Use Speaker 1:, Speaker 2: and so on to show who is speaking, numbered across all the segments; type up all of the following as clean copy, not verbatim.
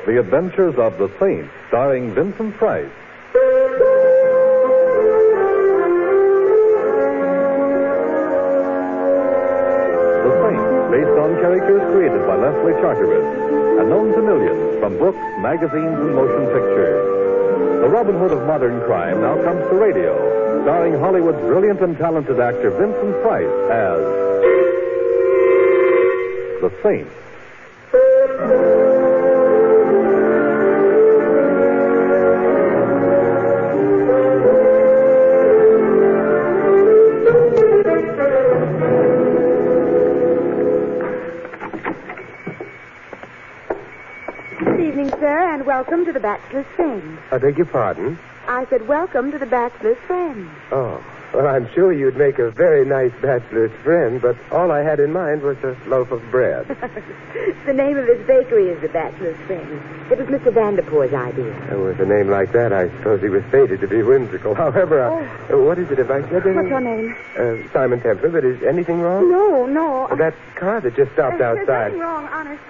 Speaker 1: The Adventures of the Saint, starring Vincent Price. The Saint, based on characters created by Leslie Charteris and known to millions from books, magazines, and motion pictures. The Robin Hood of modern crime now comes to radio, starring Hollywood's brilliant and talented actor Vincent Price as The Saint.
Speaker 2: And welcome to the Bachelor's Friend.
Speaker 3: I beg your pardon?
Speaker 2: I said welcome to the Bachelor's Friend.
Speaker 3: Oh, well, I'm sure you'd make a very nice bachelor's friend, but all I had in mind was a loaf of bread.
Speaker 2: The name of his bakery is the Bachelor's Friend. It was Mr. Vanderpoor's idea.
Speaker 3: With a name like that, I suppose he was fated to be whimsical. However, what is it if I said...
Speaker 2: What's your name?
Speaker 3: Simon Templar, but is anything wrong?
Speaker 2: No.
Speaker 3: That car that just stopped outside.
Speaker 2: There's nothing wrong, honest.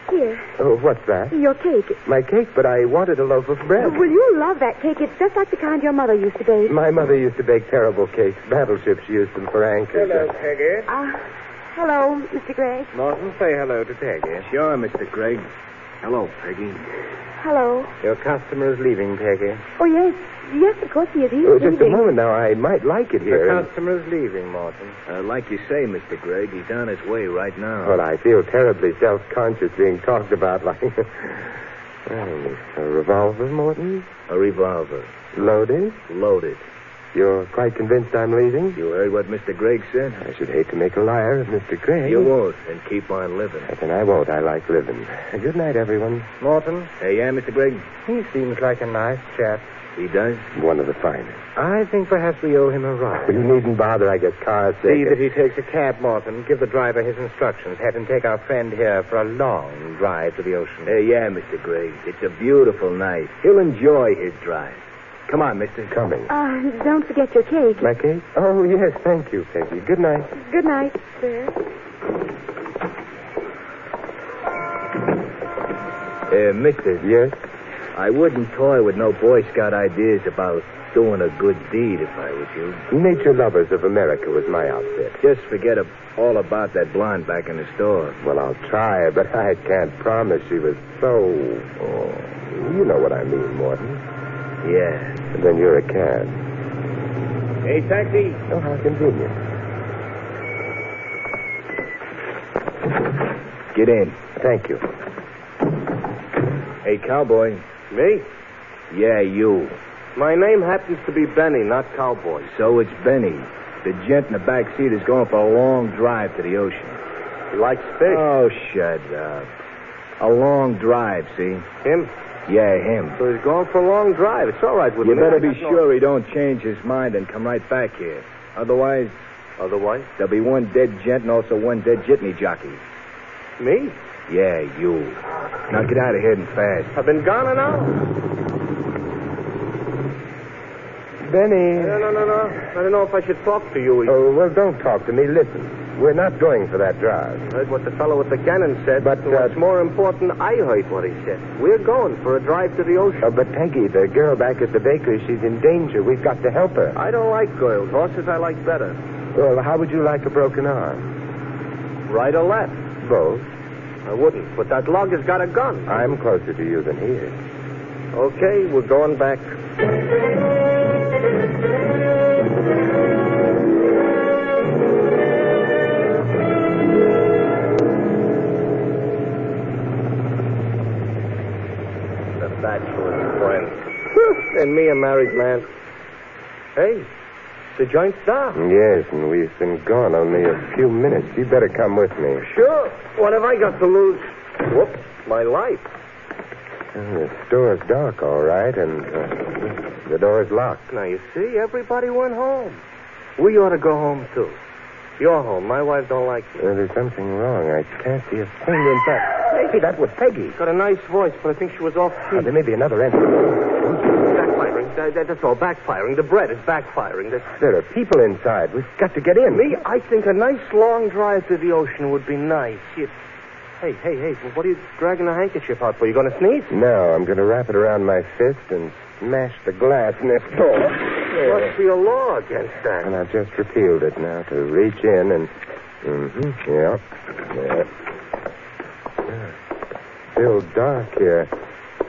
Speaker 2: Here.
Speaker 3: Oh, what's that?
Speaker 2: Your cake.
Speaker 3: My cake, but I wanted a loaf of bread.
Speaker 2: Well, you love that cake. It's just like the kind your mother used to bake.
Speaker 3: My mother used to bake terrible cakes. Battleships used them for anchors.
Speaker 4: Hello, Peggy.
Speaker 2: Hello, Mr. Gray.
Speaker 4: Norton, say hello to Peggy.
Speaker 5: Sure, Mr. Gregg. Hello, Peggy.
Speaker 2: Hello.
Speaker 4: Your customer is leaving, Peggy.
Speaker 2: Oh, yes. Yes, of course he is. He's
Speaker 3: just
Speaker 2: leaving.
Speaker 3: a moment now. I might like it here.
Speaker 4: The customer is leaving, Morton.
Speaker 5: Like you say, Mr. Gregg, he's on his way right now.
Speaker 3: Well, I feel terribly self-conscious being talked about like... a revolver, Morton?
Speaker 5: A revolver.
Speaker 3: Loaded?
Speaker 5: Loaded.
Speaker 3: You're quite convinced I'm leaving?
Speaker 5: You heard what Mr. Gregg said?
Speaker 3: I should hate to make a liar of Mr. Gregg.
Speaker 5: You won't, and keep on living.
Speaker 3: Then I won't. I like living. Good night, everyone.
Speaker 4: Morton?
Speaker 5: Yeah, Mr. Gregg?
Speaker 4: He seems like a nice chap.
Speaker 5: He does?
Speaker 3: One of the finest.
Speaker 4: I think perhaps we owe him a ride.
Speaker 3: You needn't bother. I get car sick.
Speaker 4: See that he takes a cab, Morton. Give the driver his instructions. Have him take our friend here for a long drive to the ocean.
Speaker 5: Yeah, Mr. Gregg. It's a beautiful night. He'll enjoy his drive. Come on, mister.
Speaker 3: Coming.
Speaker 2: Don't forget your cake.
Speaker 3: My cake? Oh, yes. Thank you, Peggy. Good night.
Speaker 2: Good night, sir.
Speaker 5: Mister.
Speaker 3: Yes?
Speaker 5: I wouldn't toy with no Boy Scout ideas about doing a good deed if I was you.
Speaker 3: Nature Lovers of America was my outfit.
Speaker 5: Just forget all about that blonde back in the store.
Speaker 3: Well, I'll try, but I can't promise she was so... Oh, you know what I mean, Morton.
Speaker 5: Yeah.
Speaker 3: And then you're a cad.
Speaker 5: Hey, taxi.
Speaker 3: Oh, how convenient.
Speaker 5: Get in.
Speaker 3: Thank you.
Speaker 5: Hey, cowboy.
Speaker 4: Me?
Speaker 5: Yeah, you.
Speaker 4: My name happens to be Benny, not Cowboy.
Speaker 5: So it's Benny. The gent in the back seat is going for a long drive to the ocean.
Speaker 4: He likes fish.
Speaker 5: Oh, shut up. A long drive, see?
Speaker 4: Him?
Speaker 5: Yeah, him.
Speaker 4: So he's going for a long drive. It's all right with
Speaker 5: You
Speaker 4: me.
Speaker 5: better be sure he don't change his mind and come right back here. Otherwise,
Speaker 4: Otherwise?
Speaker 5: there'll be one dead gent and also one dead jitney jockey.
Speaker 4: Me?
Speaker 5: Yeah, you. Now get out of here and fast.
Speaker 4: I've been gone an hour.
Speaker 3: Benny.
Speaker 4: No. I don't know if I should talk to you.
Speaker 3: Oh, well, don't talk to me. Listen. We're not going for that drive.
Speaker 4: I heard what the fellow with the cannon said.
Speaker 3: But,
Speaker 4: what's more important, I heard what he said. We're going for a drive to the ocean.
Speaker 3: But Peggy, the girl back at the bakery, she's in danger. We've got to help her.
Speaker 4: I don't like girls. Horses I like better.
Speaker 3: Well, how would you like a broken arm?
Speaker 4: Right or left?
Speaker 3: Both.
Speaker 4: I wouldn't, but that lug has got a gun.
Speaker 3: I'm closer to you than he is.
Speaker 4: Okay, we're going back. The bachelor's friend. And me a married man. Hey, the joint's down.
Speaker 3: Yes, and we've been gone only a few minutes. You better come with me.
Speaker 4: Sure. What have I got to lose? Whoops, my life.
Speaker 3: The store's dark, all right, and the door's locked.
Speaker 4: Now, you see, everybody went home. We ought to go home, too. You're home. My wife don't like you.
Speaker 3: There's something wrong. I can't see a thing inside. Maybe that was Peggy.
Speaker 4: Got a nice voice, but I think she was off key.
Speaker 3: There may be another entrance.
Speaker 4: Backfiring. That's all. Backfiring. The bread is backfiring.
Speaker 3: There are people inside. We've got to get in.
Speaker 4: Me, I think a nice long drive to the ocean would be nice. Hey, what are you dragging the handkerchief out for? You going to sneeze?
Speaker 3: No, I'm going to wrap it around my fist and smash the glass in this door.
Speaker 4: Must be a law against that.
Speaker 3: And I've just repealed it now to reach in and... Yeah. Still dark here.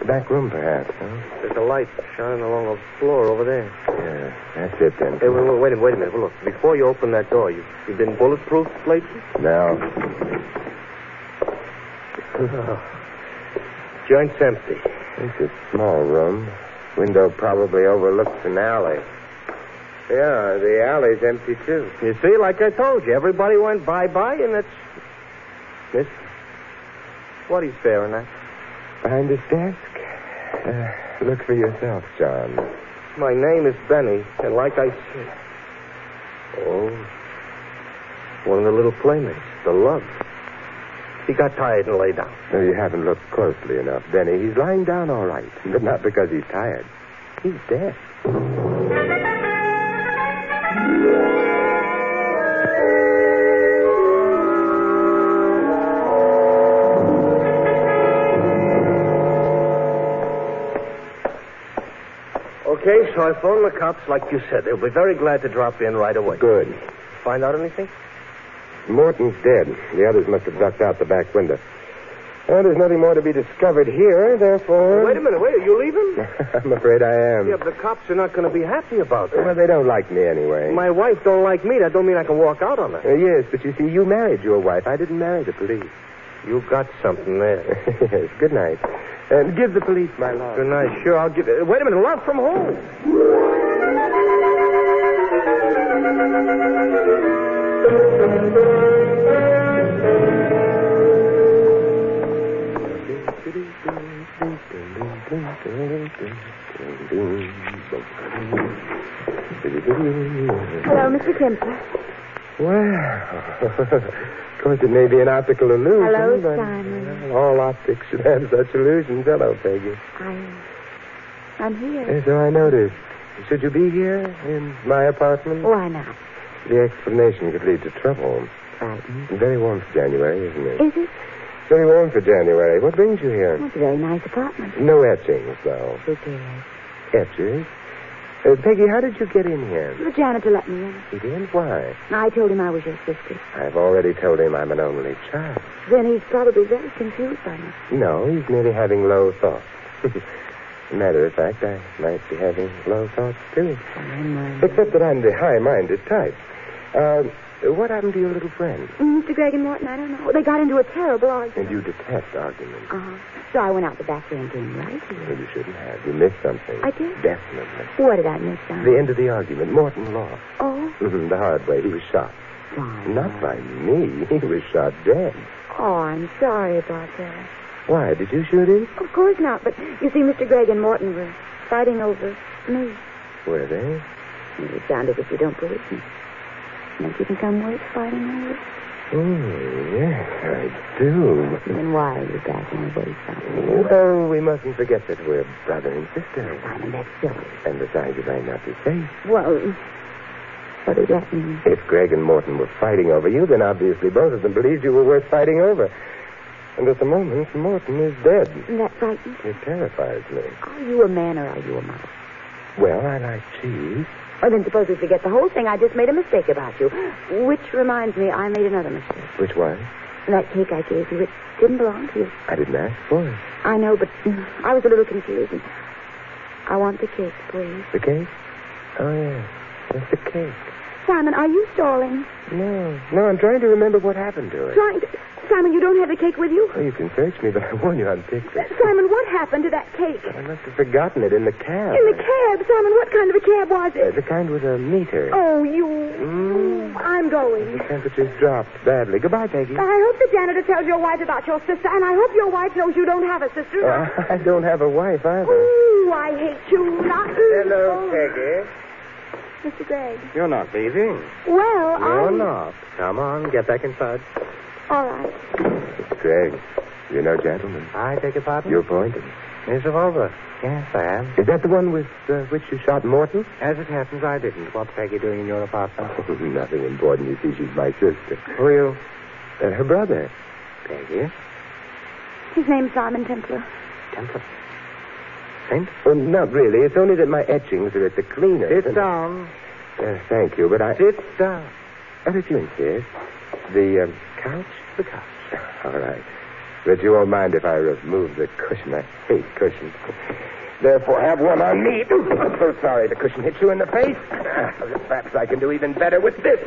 Speaker 3: Back room, perhaps, huh?
Speaker 4: There's a light shining along the floor over there.
Speaker 3: Yeah, that's it then.
Speaker 4: Hey, wait a minute. Well, look, before you open that door, you've been bulletproof lately?
Speaker 3: No.
Speaker 4: Joint's empty.
Speaker 3: It's a small room. Window probably overlooks an alley. Yeah, the alley's empty, too.
Speaker 4: You see, like I told you, everybody went bye-bye, and that's... Miss, what are you staring at?
Speaker 3: Behind this desk? Look for yourself, John.
Speaker 4: My name is Benny, and like I said... Oh, one of the little playmates, the lug. He got tired and lay down.
Speaker 3: No, you haven't looked closely enough, Benny. He's lying down all right, but not because he's tired. He's dead.
Speaker 4: Okay, so I phoned the cops like you said. They'll be very glad to drop in right away.
Speaker 3: Good.
Speaker 4: Find out anything?
Speaker 3: Morton's dead. The others must have ducked out the back window. Well, there's nothing more to be discovered here, therefore...
Speaker 4: Wait a minute. Are you leaving?
Speaker 3: I'm afraid I am.
Speaker 4: Yeah, but the cops are not going to be happy about that.
Speaker 3: Well, they don't like me anyway.
Speaker 4: My wife don't like me. That don't mean I can walk out on her.
Speaker 3: Yes, but you see, you married your wife. I didn't marry the police.
Speaker 4: You got something there.
Speaker 3: Yes, good night. And give the police my love.
Speaker 4: Good night. Sure, I'll give it. Wait a minute. Love from whom?
Speaker 2: Hello, Mr. Templar.
Speaker 3: Well, of course, it may be an optical illusion.
Speaker 2: Hello,
Speaker 3: but
Speaker 2: Simon.
Speaker 3: all optics should have such illusions. Hello, Peggy.
Speaker 2: I'm here.
Speaker 3: Yes, so I noticed. Should you be here in my apartment?
Speaker 2: Why not?
Speaker 3: The explanation could lead to trouble.
Speaker 2: Frightened.
Speaker 3: Very warm for January, isn't it?
Speaker 2: Is it?
Speaker 3: Very warm for January. What brings you here?
Speaker 2: It's a very nice apartment.
Speaker 3: No etchings, though.
Speaker 2: Who cares?
Speaker 3: Etchings? Peggy, how did you get in here?
Speaker 2: The janitor let me in.
Speaker 3: He did? Why?
Speaker 2: I told him I was your sister.
Speaker 3: I've already told him I'm an only child.
Speaker 2: Then he's probably very confused by me.
Speaker 3: No, he's merely having low thoughts. Matter of fact, I might be having low thoughts, too. Except that I'm the high-minded type. What happened to your little friend?
Speaker 2: Mr. Gregg and Morton, I don't know. They got into a terrible argument.
Speaker 3: And you detest arguments.
Speaker 2: So I went out the back way and came right here.
Speaker 3: Well, you shouldn't have. You missed something.
Speaker 2: I did?
Speaker 3: Definitely.
Speaker 2: What did I miss, Simon?
Speaker 3: The end of the argument. Morton lost.
Speaker 2: Oh?
Speaker 3: The hard way. He was shot.
Speaker 2: Simon.
Speaker 3: Not by me. He was shot dead.
Speaker 2: Oh, I'm sorry about that.
Speaker 3: Why? Did you shoot him?
Speaker 2: Of course not, but you see, Mr. Gregg and Morton were fighting over me.
Speaker 3: Were they?
Speaker 2: You sound as if you don't believe me. Don't you think I'm worth fighting over?
Speaker 3: Oh, yes, I do.
Speaker 2: Then why are you backing away from me?
Speaker 3: Oh, we mustn't forget that we're brother and sister.
Speaker 2: Simon, that's silly.
Speaker 3: And besides, you might not be safe.
Speaker 2: Well, what does that mean?
Speaker 3: If Gregg and Morton were fighting over you, then obviously both of them believed you were worth fighting over. And at the moment, Morton is dead.
Speaker 2: That frightens?
Speaker 3: It terrifies me.
Speaker 2: Are you a man or are you a mouse?
Speaker 3: Well, I like cheese.
Speaker 2: Well, then suppose we forget the whole thing. I just made a mistake about you. Which reminds me, I made another mistake.
Speaker 3: Which one?
Speaker 2: That cake I gave you, it didn't belong to you.
Speaker 3: I didn't ask for it.
Speaker 2: I know, but I was a little confused. And I want the cake, please.
Speaker 3: The cake? Oh, yes. Just the cake.
Speaker 2: Simon, are you stalling?
Speaker 3: No, I'm trying to remember what happened to it.
Speaker 2: Simon, you don't have the cake with you?
Speaker 3: Oh, you can search me, but I warn you, I'm pictured.
Speaker 2: Simon, what happened to that cake?
Speaker 3: I must have forgotten it in the cab.
Speaker 2: In the cab? Simon, what kind of a cab was it?
Speaker 3: The kind with a meter.
Speaker 2: Oh, you... I'm going.
Speaker 3: The temperature's dropped badly. Goodbye, Peggy.
Speaker 2: I hope the janitor tells your wife about your sister, and I hope your wife knows you don't have a sister.
Speaker 3: I don't have a wife, either.
Speaker 2: Ooh, I hate you.
Speaker 3: Hello, Peggy.
Speaker 2: Mr. Gregg.
Speaker 3: You're not leaving.
Speaker 2: Well,
Speaker 3: You're not. Come on, get back inside.
Speaker 2: All right.
Speaker 3: Mr. Gregg, you're no gentleman.
Speaker 4: I beg your pardon?
Speaker 3: You're pointing.
Speaker 4: His revolver. Yes, I am.
Speaker 3: Is that the one with which you shot Morton?
Speaker 4: As it happens, I didn't. What's Peggy doing in your apartment?
Speaker 3: Nothing important. You see, she's my sister.
Speaker 4: Who are you?
Speaker 3: Her brother.
Speaker 4: Peggy?
Speaker 2: His name's Simon Templar.
Speaker 3: Templar? Saint? Oh, not really. It's only that my etchings are at the cleaners.
Speaker 4: Sit down.
Speaker 3: Thank you, but I...
Speaker 4: Sit down.
Speaker 3: If you insist. The couch?
Speaker 4: The couch.
Speaker 3: All right. But you won't mind if I remove the cushion. I hate cushions. Therefore, have one on me. I'm so sorry the cushion hit you in the face. Perhaps I can do even better with this.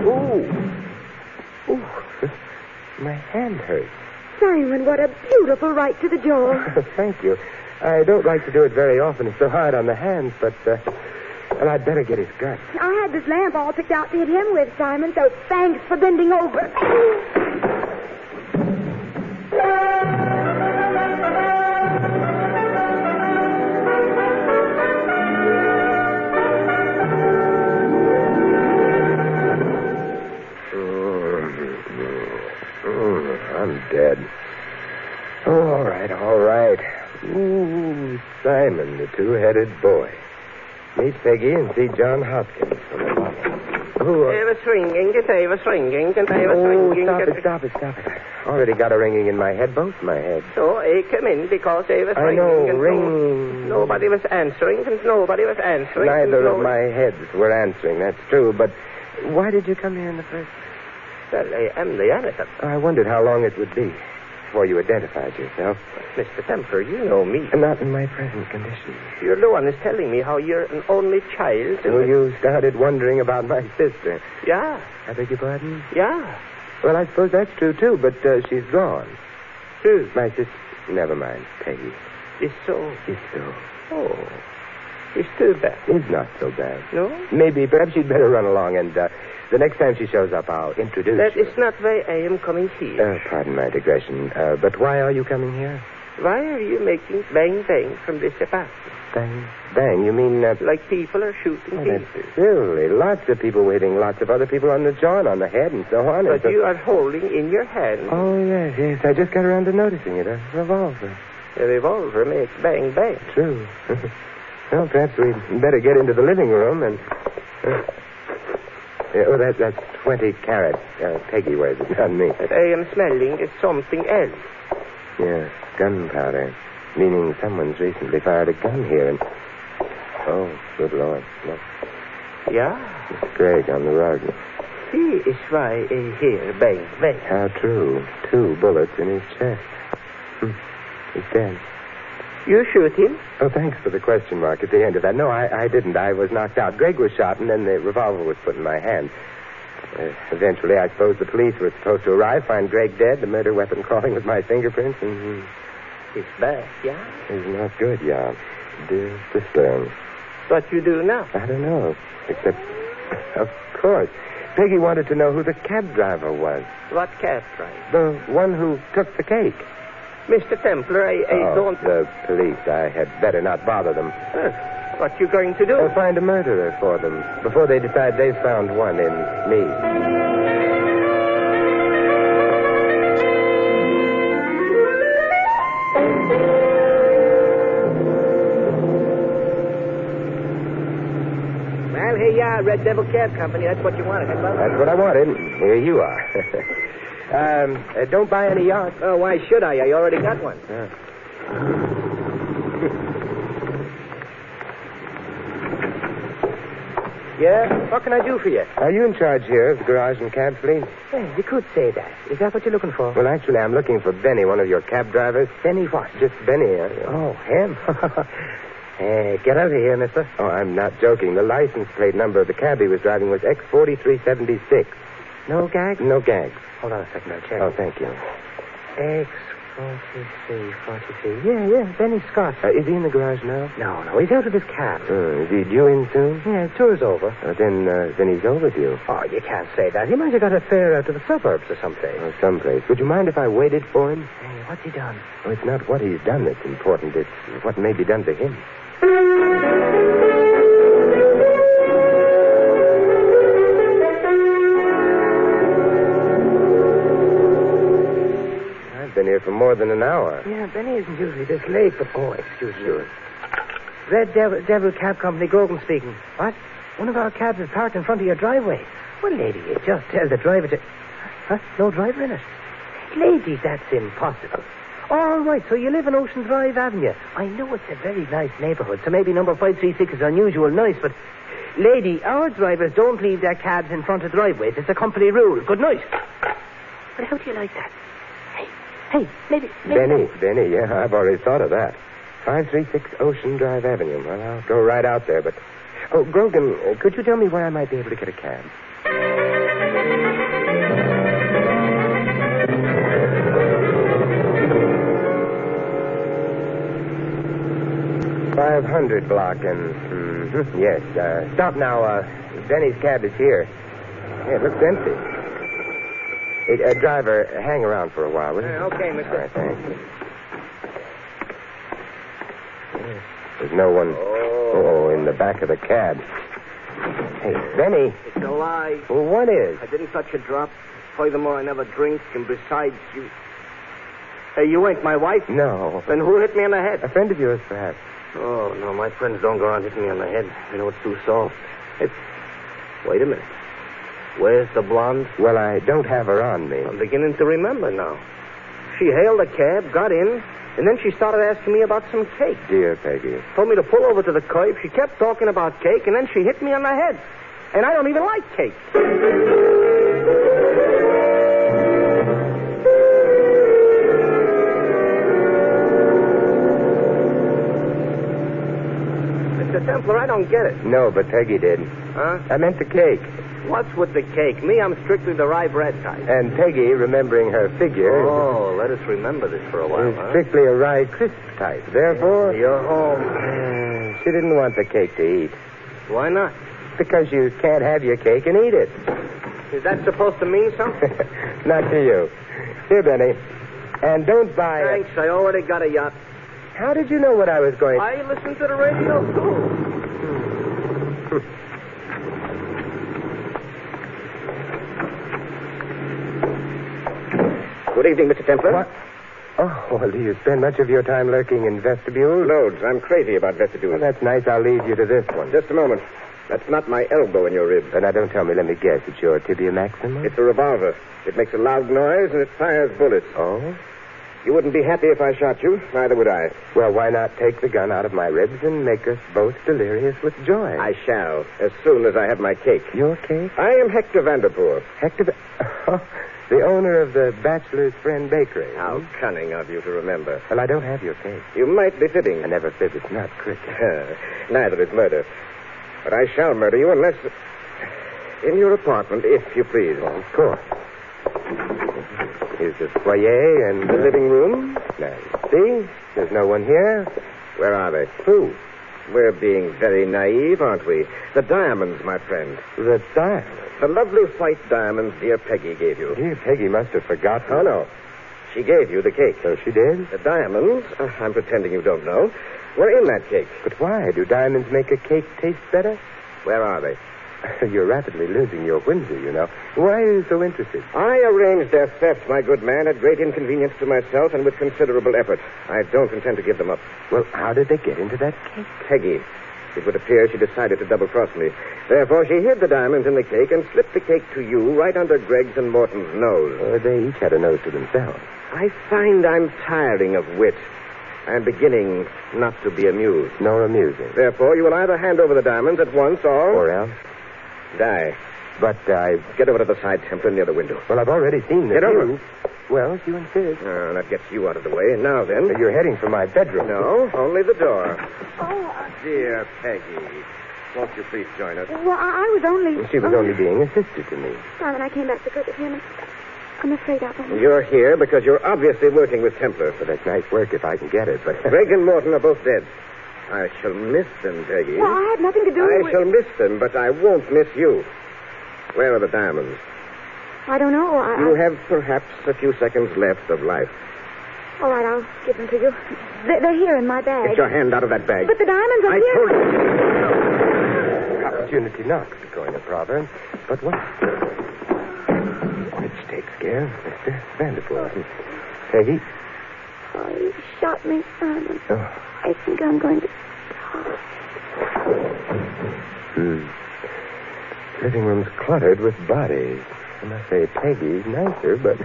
Speaker 3: Ooh. My hand hurts.
Speaker 2: Simon, what a beautiful right to the jaw.
Speaker 3: Thank you. I don't like to do it very often. It's so hard on the hands, but, well, I'd better get his gut.
Speaker 2: I had this lamp all picked out to hit him with, Simon, so thanks for bending over.
Speaker 3: I'm dead. Oh, all right. Ooh, Simon, the two-headed boy. Meet Peggy and see John Hopkins from the bottom.
Speaker 4: They were swinging, they were swinging, and they were swinging.
Speaker 3: Stop it. Already got a ringing in my head, both my heads.
Speaker 4: So I came in because they were swinging.
Speaker 3: I know,
Speaker 4: and
Speaker 3: ringing.
Speaker 4: Nobody was answering, and nobody was answering.
Speaker 3: Neither of my heads were answering, that's true, but why did you come here in the first place?
Speaker 4: Well, I am the innocent.
Speaker 3: I wondered how long it would be before you identified yourself.
Speaker 4: Mr. Templar, you know me.
Speaker 3: Not in my present condition.
Speaker 4: You're the one who's telling me how you're an only child.
Speaker 3: So you started wondering about my sister.
Speaker 4: Yeah.
Speaker 3: I beg your pardon?
Speaker 4: Yeah.
Speaker 3: Well, I suppose that's true, too, but she's gone.
Speaker 4: True.
Speaker 3: My sister... Never mind, Peggy.
Speaker 4: It's so.
Speaker 3: It's so.
Speaker 4: Oh. It's too bad.
Speaker 3: It's not so bad.
Speaker 4: No?
Speaker 3: Maybe, perhaps you'd better run along, and the next time she shows up, I'll introduce
Speaker 4: That
Speaker 3: you.
Speaker 4: is not why I am coming here.
Speaker 3: Pardon my digression, but why are you coming here?
Speaker 4: Why are you making bang-bang from this apartment?
Speaker 3: Bang? You mean...
Speaker 4: Like people are shooting
Speaker 3: Oh,
Speaker 4: people.
Speaker 3: that's silly. Lots of people were hitting lots of other people on the jaw and on the head and so on.
Speaker 4: But you are holding in your hand...
Speaker 3: Oh, yes. I just got around to noticing it. A revolver.
Speaker 4: A revolver makes bang-bang.
Speaker 3: True. Well, perhaps we'd better get into the living room and... that's 20 carats. Peggy wears it, not me.
Speaker 4: What I am smelling is something else.
Speaker 3: Yes, gunpowder. Meaning someone's recently fired a gun here and... Oh, good Lord. Look.
Speaker 4: Yeah?
Speaker 3: It's Greg on the rug.
Speaker 4: He is why I hear bang-bang.
Speaker 3: How true. 2 bullets in his chest. He's dead.
Speaker 4: You shoot him?
Speaker 3: Oh, thanks for the question mark at the end of that. No, I didn't. I was knocked out. Greg was shot, and then the revolver was put in my hand. Eventually, I suppose the police were supposed to arrive, find Greg dead, the murder weapon crawling with my fingerprints, and...
Speaker 4: It's bad, yeah?
Speaker 3: It's not good, yeah. Dear sister.
Speaker 4: What you do now?
Speaker 3: I don't know. Except, of course, Peggy wanted to know who the cab driver was.
Speaker 4: What cab driver?
Speaker 3: The one who took the cake.
Speaker 4: Mr. Templar, I don't...
Speaker 3: The police. I had better not bother them.
Speaker 4: What you going to do?
Speaker 3: I'll find a murderer for them before they decide they've found one in me.
Speaker 4: Well, here you are, Red Devil Cab Company. That's what you wanted, huh?
Speaker 3: That's what I wanted. Here you are. Don't buy any yachts.
Speaker 4: Oh, why should I? I already got one. Yeah? What can I do for you?
Speaker 3: Are you in charge here of the garage and cab fleet?
Speaker 4: Well, you could say that. Is that what you're looking for?
Speaker 3: Well, actually, I'm looking for Benny, one of your cab drivers.
Speaker 4: Benny what?
Speaker 3: Just Benny.
Speaker 4: Oh, him? Get out of here, mister.
Speaker 3: Oh, I'm not joking. The license plate number of the cab he was driving was X4376.
Speaker 4: No gags?
Speaker 3: No gags.
Speaker 4: Hold on a second, I'll check.
Speaker 3: Oh, thank you.
Speaker 4: X4343. Yeah, Benny Scott.
Speaker 3: Is he in the garage now?
Speaker 4: No, he's out of his cab.
Speaker 3: Is he due in soon?
Speaker 4: Yeah, his tour's over.
Speaker 3: Then he's overdue.
Speaker 4: Oh, you can't say that. He might have got a fare out to the suburbs or someplace.
Speaker 3: Oh, someplace. Would you mind if I waited for him?
Speaker 4: Hey, what's he done?
Speaker 3: Oh, it's not what he's done that's important. It's what may be done to him. Been here for more than an hour.
Speaker 4: Yeah, Benny isn't usually this late, but... Oh, excuse me. Red Devil Cab Company, Grogan speaking. What? One of our cabs is parked in front of your driveway. Well, lady, you just tell the driver to... Huh? No driver in it?
Speaker 6: ladies, that's impossible. All right, so you live in Ocean Drive Avenue. I know it's a very nice neighborhood, so maybe number 536 is unusual nice, but... Lady, our drivers don't leave their cabs in front of driveways. It's a company rule. Good night. But how do you like that? Hey, maybe...
Speaker 3: Benny, yeah, I've already thought of that. 536 Ocean Drive Avenue. Well, I'll go right out there, but... Oh, Grogan, could you tell me where I might be able to get a cab? $500 block and... yes. Stop now. Benny's cab is here. Yeah, it looks empty. Hey, driver, hang around for a while, will you?
Speaker 4: Okay, mister.
Speaker 3: All right, thanks. There's no one... Oh, in the back of the cab. Hey, Benny.
Speaker 4: It's a lie.
Speaker 3: Well, what is?
Speaker 4: I didn't touch a drop. Furthermore, I never drink, and besides, you... Hey, you ain't my wife?
Speaker 3: No.
Speaker 4: Then who hit me on the head?
Speaker 3: A friend of yours, perhaps.
Speaker 4: Oh, no, my friends don't go around hitting me on the head. You know, it's too soft. Wait a minute. Where's the blonde?
Speaker 3: Well, I don't have her on me.
Speaker 4: I'm beginning to remember now. She hailed a cab, got in, and then she started asking me about some cake.
Speaker 3: Dear Peggy.
Speaker 4: Told me to pull over to the curb. She kept talking about cake, and then she hit me on the head. And I don't even like cake. Mr. Templar, I don't get it.
Speaker 3: No, but Peggy did.
Speaker 4: Huh?
Speaker 3: I meant the cake.
Speaker 4: What's with the cake? Me, I'm strictly the rye bread type.
Speaker 3: And Peggy, remembering her figure...
Speaker 4: Oh, let us remember this for a while,
Speaker 3: is
Speaker 4: huh?
Speaker 3: strictly a rye crisp type. Therefore...
Speaker 4: You're home.
Speaker 3: She didn't want the cake to eat.
Speaker 4: Why not?
Speaker 3: Because you can't have your cake and eat it.
Speaker 4: Is that supposed to mean something?
Speaker 3: Not to you. Here, Benny. And don't buy it.
Speaker 4: Thanks, I already got a yacht.
Speaker 3: How did you know what I was going...
Speaker 4: I listen to the radio, too. Good evening, Mr. Templar.
Speaker 3: What? Oh, well, do you spend much of your time lurking in vestibules?
Speaker 4: Loads. I'm crazy about vestibules.
Speaker 3: Well, that's nice. I'll leave you to this one.
Speaker 4: Just a moment. That's not my elbow in your rib.
Speaker 3: Now, don't tell me. Let me guess. It's your tibia maxima?
Speaker 4: It's a revolver. It makes a loud noise, and it fires bullets.
Speaker 3: Oh?
Speaker 4: You wouldn't be happy if I shot you. Neither would I.
Speaker 3: Well, why not take the gun out of my ribs and make us both delirious with joy?
Speaker 4: I shall, as soon as I have my cake.
Speaker 3: Your cake?
Speaker 4: I am Hector Vanderpoor.
Speaker 3: Hector... Oh, the owner of the Bachelor's Friend Bakery.
Speaker 4: How cunning of you to remember.
Speaker 3: Well, I don't have your cake.
Speaker 4: You might be fibbing.
Speaker 3: I never fib. It's not cricket.
Speaker 4: Neither is murder. But I shall murder you unless... in your apartment, if you please.
Speaker 3: Oh, of course. Here's the foyer and
Speaker 4: The living room?
Speaker 3: Now, see? There's no one here.
Speaker 4: Where are they?
Speaker 3: Who?
Speaker 4: We're being very naive, aren't we? The diamonds, my friend.
Speaker 3: The diamond.
Speaker 4: The lovely white diamonds dear Peggy gave you.
Speaker 3: Dear Peggy must have forgotten.
Speaker 4: Oh, no. She gave you the cake.
Speaker 3: So she did?
Speaker 4: The diamonds, I'm pretending you don't know, were in that cake.
Speaker 3: But why? Do diamonds make a cake taste better?
Speaker 4: Where are they?
Speaker 3: You're rapidly losing your whimsy, you know. Why are you so interested?
Speaker 4: I arranged their theft, my good man, at great inconvenience to myself and with considerable effort. I don't intend to give them up.
Speaker 3: Well, how did they get into that cake?
Speaker 4: Peggy. It would appear she decided to double-cross me. Therefore, she hid the diamonds in the cake and slipped the cake to you right under Greg's and Morton's nose.
Speaker 3: They each had a nose to themselves.
Speaker 4: I find I'm tiring of wit. I'm beginning not to be amused.
Speaker 3: Nor amusing.
Speaker 4: Therefore, you will either hand over the diamonds at once
Speaker 3: Or else?
Speaker 4: die.
Speaker 3: But I...
Speaker 4: Get over to the side, Templar, near the window.
Speaker 3: Well, I've already seen the
Speaker 4: Get over.
Speaker 3: view. Well, if you insist.
Speaker 4: That gets you out of the way. Now, then.
Speaker 3: You're heading for my bedroom.
Speaker 4: No, only the door.
Speaker 2: Oh,
Speaker 4: Dear Peggy, won't you please join us?
Speaker 2: well, I was only...
Speaker 3: She was only being a sister to me.
Speaker 2: Simon, I came back to visit him. I'm afraid I won't.
Speaker 4: You're here because you're obviously working with Templar.
Speaker 3: Well, that's nice work if I can get it, but...
Speaker 4: Greg and Morton are both dead. I shall miss them, Peggy.
Speaker 2: Well, I had nothing to do
Speaker 4: I
Speaker 2: with...
Speaker 4: shall miss them, but I won't miss you. Where are the diamonds?
Speaker 2: I don't know.
Speaker 4: You have perhaps a few seconds left of life.
Speaker 2: All right, I'll give them to you. They're here in my bag.
Speaker 4: Get your hand out of that bag.
Speaker 2: But the diamonds are
Speaker 4: I
Speaker 2: here.
Speaker 4: told you.
Speaker 3: Opportunity knocks, according to proverb. But what? Which takes care of Mr. Vanderpool. Peggy?
Speaker 2: Oh, you shot me, Simon.
Speaker 3: Oh.
Speaker 2: I think I'm going to...
Speaker 3: Living room's cluttered with bodies. I must say Peggy's nicer, but...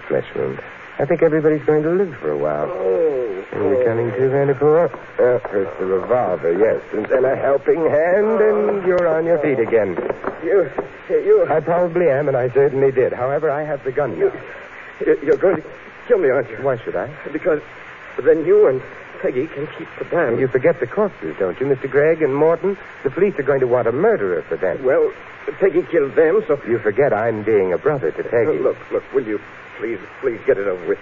Speaker 3: Flesh wound. I think everybody's going to live for a while. Are you coming to, Vanderpool? First the revolver, yes. And then a helping hand, and you're on your feet again.
Speaker 4: You.
Speaker 3: I probably am, and I certainly did. However, I have the gun now.
Speaker 4: You're going to kill me, aren't you?
Speaker 3: Why should I?
Speaker 4: Because then you and Peggy can keep the band.
Speaker 3: You forget the corpses, don't you, Mr. Gregg and Morton? The police are going to want a murderer for them.
Speaker 4: Well, Peggy killed them, so...
Speaker 3: You forget I'm being a brother to Peggy.
Speaker 4: Look, will you please get it over with?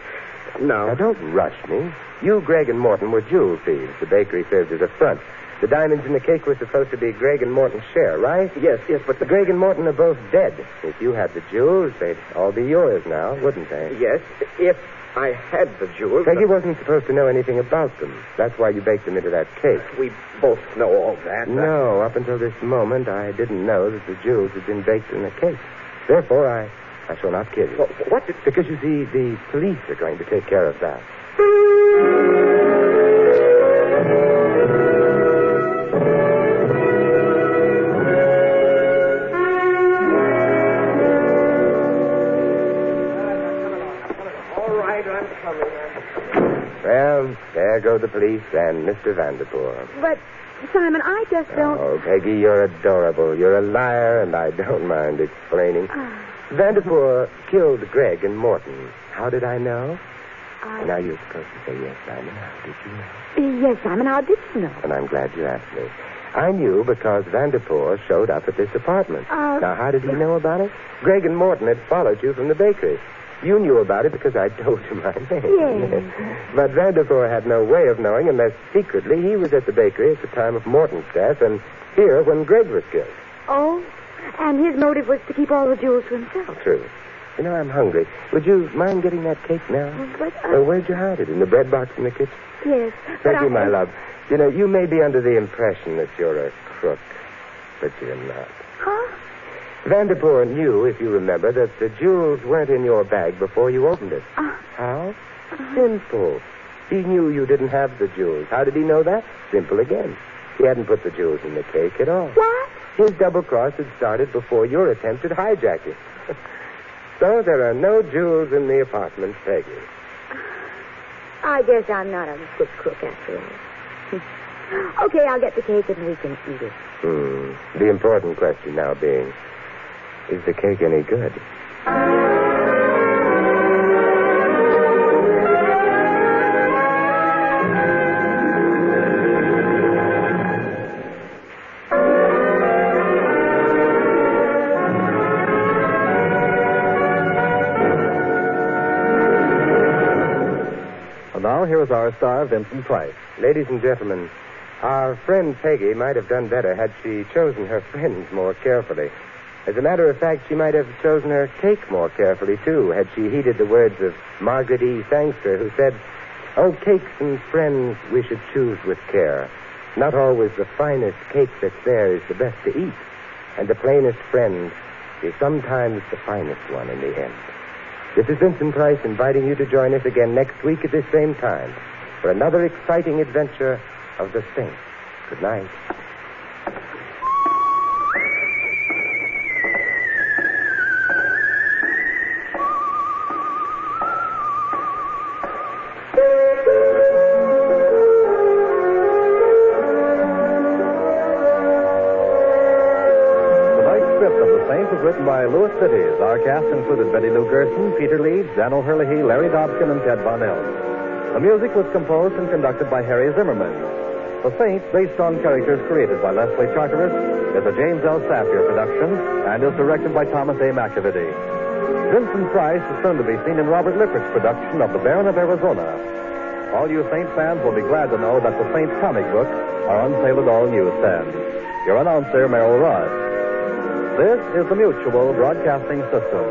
Speaker 3: Now, don't rush me. You, Gregg, and Morton were jewel thieves. The bakery served as a front. The diamonds in the cake were supposed to be Gregg and Morton's share, right?
Speaker 4: Yes, but...
Speaker 3: Gregg and Morton are both dead. If you had the jewels, they'd all be yours now, wouldn't they?
Speaker 4: Yes, if I had the jewels...
Speaker 3: Peggy wasn't supposed to know anything about them. That's why you baked them into that cake.
Speaker 4: We both know all that.
Speaker 3: No, up until this moment, I didn't know that the jewels had been baked in the cake. Therefore, I shall not kill you.
Speaker 4: Well, what?
Speaker 3: Because, you see, the police are going to take care of that.
Speaker 4: All right, I'm coming.
Speaker 3: Well, there go the police and Mr. Vanderpool.
Speaker 2: But, Simon, I just don't...
Speaker 3: Oh, Peggy, you're adorable. You're a liar, and I don't mind explaining. Vanderpool killed Gregg and Morton. How did I know? Now you're supposed to say yes, Simon. How did you know?
Speaker 2: Yes, Simon, how did you know?
Speaker 3: And I'm glad you asked me. I knew because Vanderpool showed up at this apartment. Now, how did he know about it? Gregg and Morton had followed you from the bakery. You knew about it because I told you my name.
Speaker 2: Yes.
Speaker 3: But Vanderpool had no way of knowing unless secretly he was at the bakery at the time of Morton's death and here when Gregg was killed.
Speaker 2: Oh, and his motive was to keep all the jewels to himself.
Speaker 3: True. You know, I'm hungry. Would you mind getting that cake now?
Speaker 2: But
Speaker 3: where'd you hide it? In the bread box in the kitchen?
Speaker 2: Yes.
Speaker 3: Thank you, my love. You know, you may be under the impression that you're a crook, but you're not.
Speaker 2: Huh?
Speaker 3: Vanderpool knew, if you remember, that the jewels weren't in your bag before you opened it. How? Simple. He knew you didn't have the jewels. How did he know that? Simple again. He hadn't put the jewels in the cake at all.
Speaker 2: What?
Speaker 3: His double cross had started before your attempt at hijacking. So there are no jewels in the apartment, Peggy.
Speaker 2: I guess I'm not a good cook after all. Okay, I'll get the cake and we can eat it.
Speaker 3: The important question now being, is the cake any good?
Speaker 1: And now here is our star, Vincent Price.
Speaker 3: Ladies and gentlemen, our friend Peggy might have done better had she chosen her friends more carefully. As a matter of fact, she might have chosen her cake more carefully, too, had she heeded the words of Margaret E. Sangster, who said, "Oh, cakes and friends we should choose with care. Not always the finest cake that's there is the best to eat, and the plainest friend is sometimes the finest one in the end." This is Vincent Price inviting you to join us again next week at this same time for another exciting adventure of the Saint. Good night.
Speaker 1: Written by Louis Cities. Our cast included Betty Lou Gerson, Peter Leeds, Dan O'Hurley, Larry Dobkin, and Ted Von Ells. The music was composed and conducted by Harry Zimmerman. The Saint, based on characters created by Leslie Charteris, is a James L. Safier production and is directed by Thomas A. McAvity. Vincent Price is soon to be seen in Robert Lippert's production of The Baron of Arizona. All you Saint fans will be glad to know that the Saint comic books are on sale at all newsstands. Your announcer, Merrill Ross. This is the Mutual Broadcasting System.